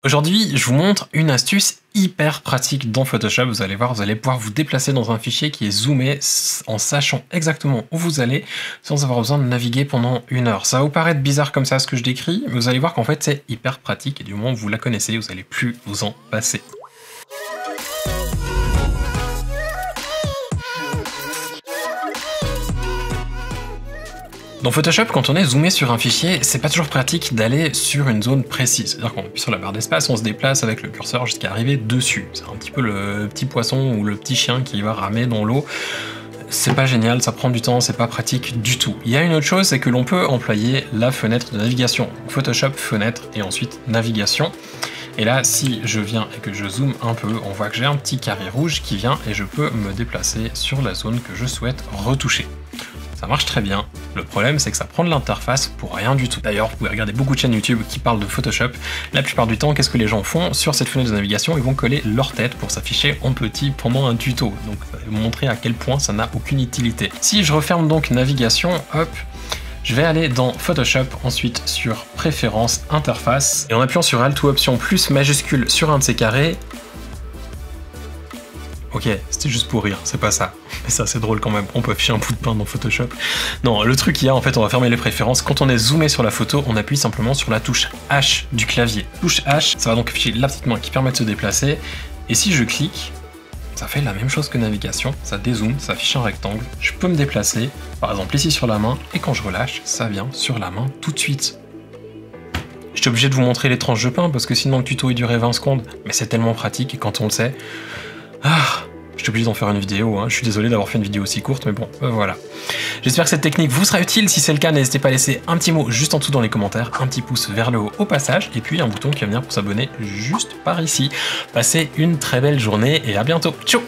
Aujourd'hui, je vous montre une astuce hyper pratique dans Photoshop. Vous allez voir, vous allez pouvoir vous déplacer dans un fichier qui est zoomé en sachant exactement où vous allez sans avoir besoin de naviguer pendant 1 heure. Ça va vous paraître bizarre comme ça ce que je décris, mais vous allez voir qu'en fait c'est hyper pratique et du moment où vous la connaissez, vous n'allez plus vous en passer. Dans Photoshop, quand on est zoomé sur un fichier, c'est pas toujours pratique d'aller sur une zone précise. C'est-à-dire qu'on appuie sur la barre d'espace, on se déplace avec le curseur jusqu'à arriver dessus. C'est un petit peu le petit poisson ou le petit chien qui va ramer dans l'eau. C'est pas génial, ça prend du temps, c'est pas pratique du tout. Il y a une autre chose, c'est que l'on peut employer la fenêtre de navigation. Photoshop, fenêtre et ensuite navigation. Et là, si je viens et que je zoome un peu, on voit que j'ai un petit carré rouge qui vient et je peux me déplacer sur la zone que je souhaite retoucher. Ça marche très bien. Le problème, c'est que ça prend de l'interface pour rien du tout. D'ailleurs, vous pouvez regarder beaucoup de chaînes YouTube qui parlent de Photoshop. La plupart du temps, qu'est-ce que les gens font? Sur cette fenêtre de navigation, ils vont coller leur tête pour s'afficher en petit pendant un tuto. Donc, ça va vous montrer à quel point ça n'a aucune utilité. Si je referme donc navigation, hop, je vais aller dans Photoshop, ensuite sur Préférences, Interface. Et en appuyant sur Alt ou Option plus majuscule sur un de ces carrés, ok, c'était juste pour rire, c'est pas ça. Mais ça, c'est drôle quand même. On peut afficher un bout de pain dans Photoshop. Non, le truc qu'il y a, en fait, on va fermer les préférences. Quand on est zoomé sur la photo, on appuie simplement sur la touche H du clavier. Touche H, ça va donc afficher la petite main qui permet de se déplacer. Et si je clique, ça fait la même chose que navigation. Ça dézoome, ça affiche un rectangle. Je peux me déplacer, par exemple ici sur la main. Et quand je relâche, ça vient sur la main tout de suite. J'étais obligé de vous montrer les tranches de pain parce que sinon le tuto il durait 20 secondes. Mais c'est tellement pratique et quand on le sait... je suis obligé d'en faire une vidéo, hein. Je suis désolé d'avoir fait une vidéo aussi courte, mais bon, voilà. J'espère que cette technique vous sera utile. Si c'est le cas, n'hésitez pas à laisser un petit mot juste en dessous dans les commentaires, un petit pouce vers le haut au passage, et puis un bouton qui va venir pour s'abonner juste par ici. Passez une très belle journée et à bientôt. Ciao!